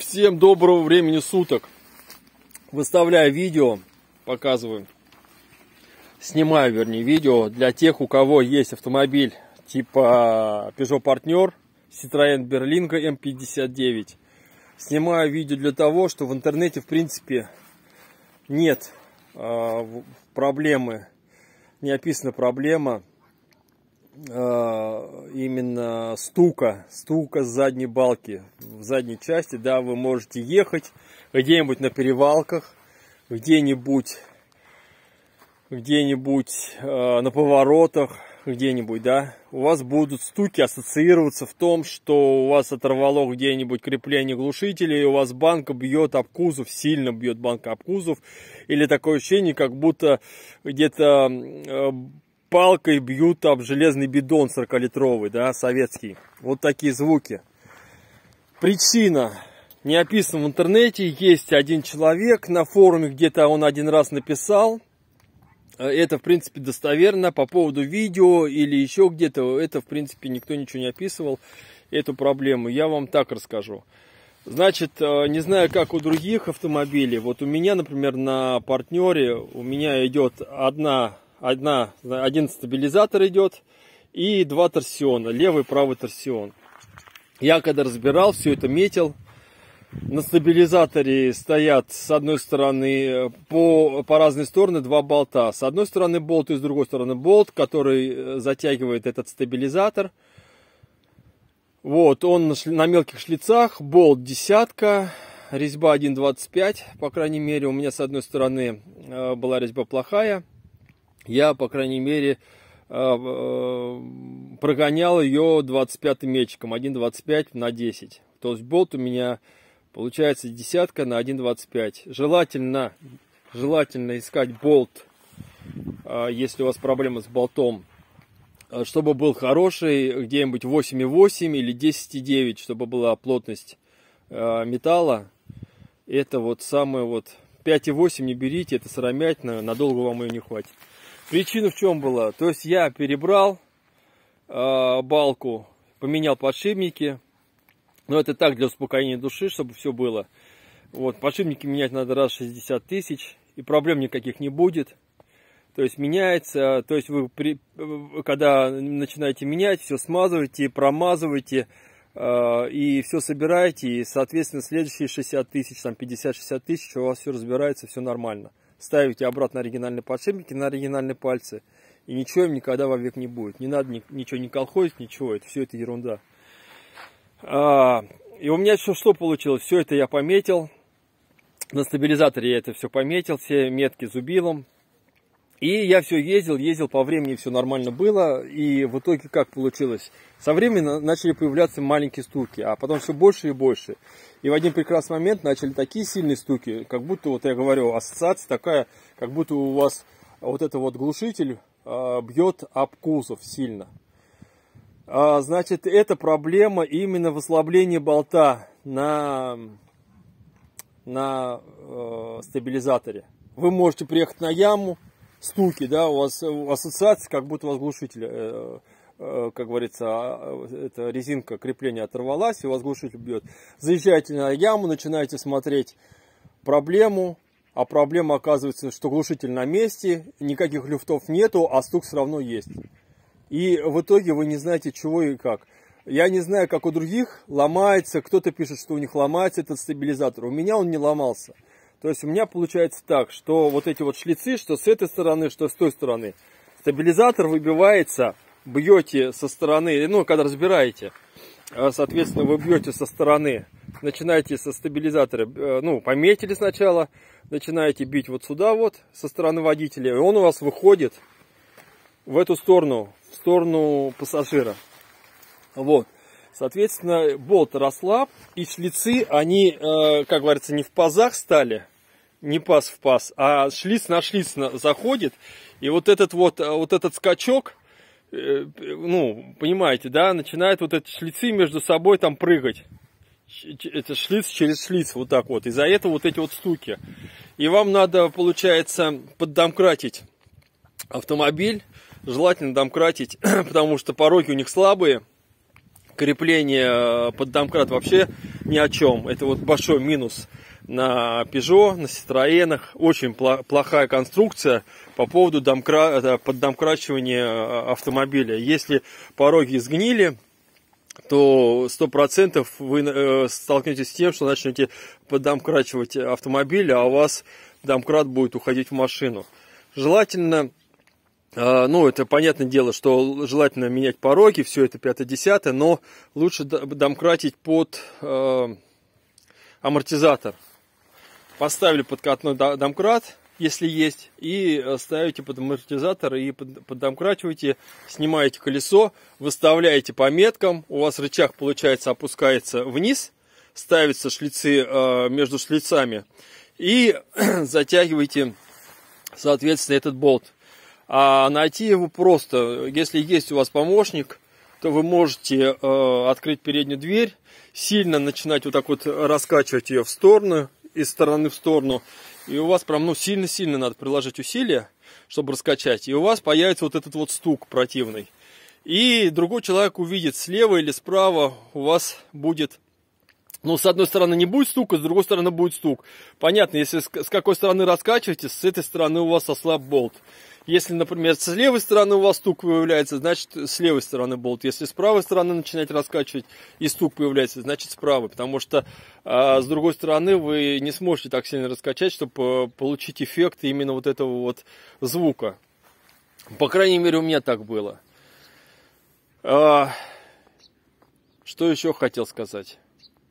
Всем доброго времени суток. Выставляю видео, показываю, снимаю, вернее, видео для тех, у кого есть автомобиль типа Peugeot Partner, Citroën Berlingo M59. Снимаю видео для того, что в интернете, в принципе, нет проблемы, не описана проблема именно стука с задней балки в задней части. Да, вы можете ехать где-нибудь на перевалках, где-нибудь на поворотах, где-нибудь, да, у вас будут стуки ассоциироваться в том, что у вас оторвало где-нибудь крепление глушителя, и у вас банка бьет об кузов, сильно бьет банка об кузов, или такое ощущение, как будто где-то палкой бьют об железный бидон 40-литровый, да, советский. Вот такие звуки. Причина не описана в интернете. Есть один человек на форуме, где-то он один раз написал. Это, в принципе, достоверно. По поводу видео или еще где-то, это, в принципе, никто ничего не описывал, эту проблему. Я вам так расскажу. Значит, не знаю, как у других автомобилей. Вот у меня, например, на партнере у меня идет один стабилизатор идет и два торсиона, левый и правый торсион. Я когда разбирал, все это метил. На стабилизаторе стоят с одной стороны по разные стороны два болта. С одной стороны болт и с другой стороны болт, который затягивает этот стабилизатор. Вот, он на мелких шлицах, болт десятка, резьба 1,25, по крайней мере. У меня с одной стороны была резьба плохая. Я, по крайней мере, прогонял ее 25-м мечиком, 1,25 на 10. То есть болт у меня получается десятка на 1,25. Желательно искать болт, если у вас проблемы с болтом, чтобы был хороший, где-нибудь 8,8 или 10,9, чтобы была плотность металла. Это вот самое вот 5,8 не берите, это сыромятина, надолго вам ее не хватит. Причина в чем была? То есть я перебрал балку, поменял подшипники. Но это так, для успокоения души, чтобы все было. Вот, подшипники менять надо раз в 60 тысяч, и проблем никаких не будет. То есть меняется, то есть вы, когда начинаете менять, все смазываете, промазываете, и все собираете, и, соответственно, следующие 60 тысяч, там 50-60 тысяч, у вас все разбирается, все нормально. Ставите обратно оригинальные подшипники на оригинальные пальцы, и ничего им никогда вовек не будет. Не надо ничего не колхозить, ничего, это все это ерунда. И у меня что получилось? Все это я пометил. На стабилизаторе я это все пометил, все метки зубилом. И я все ездил по времени, все нормально было. И в итоге как получилось? Со временем начали появляться маленькие стуки, а потом все больше и больше. И в один прекрасный момент начали такие сильные стуки, как будто, вот я говорю, ассоциация такая, как будто у вас вот это вот глушитель бьет об кузов сильно. Значит, это проблема именно в ослаблении болта на стабилизаторе. Вы можете приехать на яму, стуки, да, у вас ассоциация, как будто у вас глушитель, как говорится, эта резинка крепления оторвалась, и у вас глушитель бьет. Заезжаете на яму, начинаете смотреть проблему, а проблема оказывается, что глушитель на месте, никаких люфтов нету, а стук все равно есть. И в итоге вы не знаете, чего и как. Я не знаю, как у других ломается. Кто-то пишет, что у них ломается этот стабилизатор. У меня он не ломался. То есть у меня получается так, что вот эти вот шлицы, что с этой стороны, что с той стороны. Стабилизатор выбивается, бьете со стороны, ну, когда разбираете. Соответственно, вы бьете со стороны. Начинаете со стабилизатора, ну, пометили сначала. Начинаете бить вот сюда вот, со стороны водителя. И он у вас выходит в эту сторону, в сторону пассажира. Вот. Соответственно, болт расслаб, и шлицы, они, как говорится, не в пазах стали, не паз в паз, а шлиц на шлиц заходит. И вот этот скачок, ну, понимаете, да, начинает вот эти шлицы между собой там прыгать. Это шлиц через шлиц, вот так вот. Из-за этого вот эти вот стуки. И вам надо, получается, поддомкратить автомобиль. Желательно домкратить, потому что пороги у них слабые. Крепление под домкрат вообще ни о чем. Это вот большой минус на Peugeot, на Citroёn. Очень плохая конструкция по поводу поддомкрачивания автомобиля. Если пороги сгнили, то 100% вы столкнетесь с тем, что начнете поддомкрачивать автомобиль, а у вас домкрат будет уходить в машину. Желательно, ну, это понятное дело, что желательно менять пороги, все это 5-10, но лучше домкратить под амортизатор. Поставили подкатной домкрат, если есть, и ставите под амортизатор и поддомкрачиваете, снимаете колесо, выставляете по меткам, у вас рычаг, получается, опускается вниз, ставятся шлицы между шлицами и затягиваете, соответственно, этот болт. А найти его просто, если есть у вас помощник, то вы можете открыть переднюю дверь, сильно начинать вот так вот раскачивать ее в сторону, из стороны в сторону, и у вас прям, ну, сильно-сильно надо приложить усилия, чтобы раскачать, и у вас появится вот этот вот стук противный. И другой человек увидит, слева или справа у вас будет, ну, с одной стороны не будет стука, с другой стороны будет стук. Понятно, если с какой стороны раскачиваете, с этой стороны у вас ослаб болт. Если, например, с левой стороны у вас стук появляется, значит, с левой стороны болт. Если с правой стороны начинать раскачивать и стук появляется, значит, с правой. Потому что с другой стороны вы не сможете так сильно раскачать, чтобы получить эффект именно вот этого вот звука. По крайней мере, у меня так было. Что еще хотел сказать?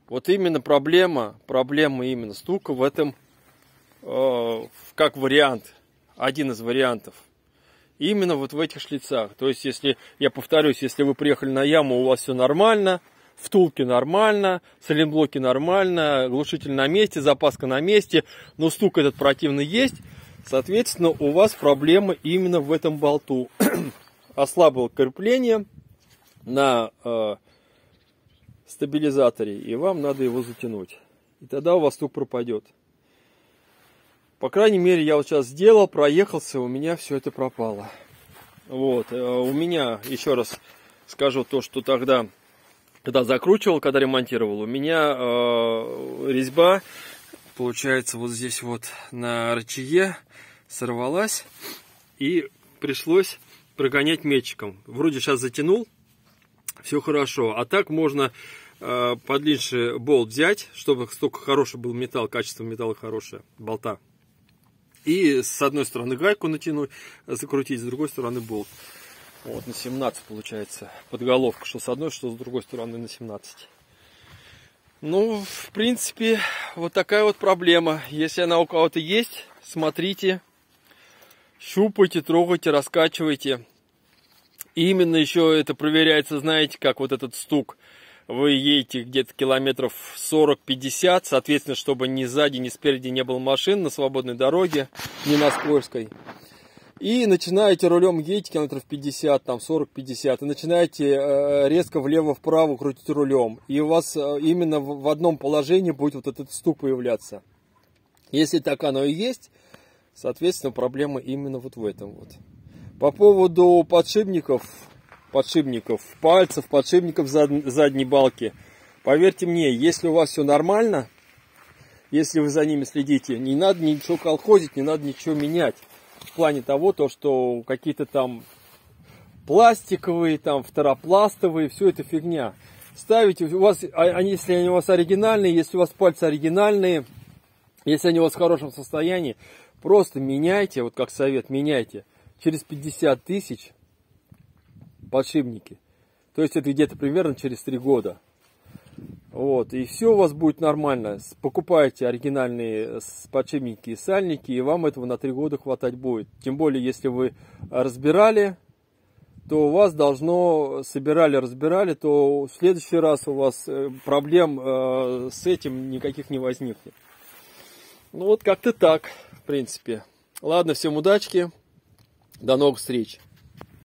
Вот именно проблема именно стука в этом, как вариант, один из вариантов. Именно вот в этих шлицах. То есть, если, я повторюсь, если вы приехали на яму, у вас все нормально, втулки нормально, сайлентблоки нормально, глушитель на месте, запаска на месте, но стук этот противный есть, соответственно, у вас проблема именно в этом болту. Ослабло крепление на стабилизаторе, и вам надо его затянуть. И тогда у вас стук пропадет. По крайней мере, я вот сейчас сделал, проехался, у меня все это пропало. Вот, у меня, еще раз скажу то, что тогда, когда закручивал, когда ремонтировал, у меня резьба, получается, вот здесь вот на рычаге сорвалась, и пришлось прогонять метчиком. Вроде сейчас затянул, все хорошо, а так можно подлиннее болт взять, чтобы столько хороший был металл, качество металла хорошее, болта. И с одной стороны гайку натянуть, закрутить, с другой стороны болт. Вот на 17 получается подголовка, что с одной, что с другой стороны на 17. Ну, в принципе, вот такая вот проблема. Если она у кого-то есть, смотрите, щупайте, трогайте, раскачивайте. И именно еще это проверяется, знаете, как вот этот стук. Вы едете где-то километров 40-50, соответственно, чтобы ни сзади, ни спереди не было машин на свободной дороге, ни на скользкой. И начинаете рулем едете километров 50, там 40-50, и начинаете резко влево-вправо крутить рулем. И у вас именно в одном положении будет вот этот стук появляться. Если так оно и есть, соответственно, проблема именно вот в этом вот. По поводу подшипников, пальцев, подшипников задней балки. Поверьте мне, если у вас все нормально, если вы за ними следите, не надо ничего колхозить, не надо ничего менять. В плане того, что какие-то там пластиковые, там второпластовые, все это фигня. Ставите, у вас, если они у вас оригинальные, если у вас пальцы оригинальные, если они у вас в хорошем состоянии, просто меняйте, вот как совет, меняйте. Через 50 тысяч подшипники. То есть это где-то примерно через 3 года. Вот, и все у вас будет нормально. Покупайте оригинальные подшипники и сальники, и вам этого на 3 года хватать будет. Тем более, если вы разбирали, то у вас должно, разбирали, то в следующий раз у вас проблем с этим никаких не возникнет. Ну вот как-то так, в принципе. Ладно, всем удачки, до новых встреч.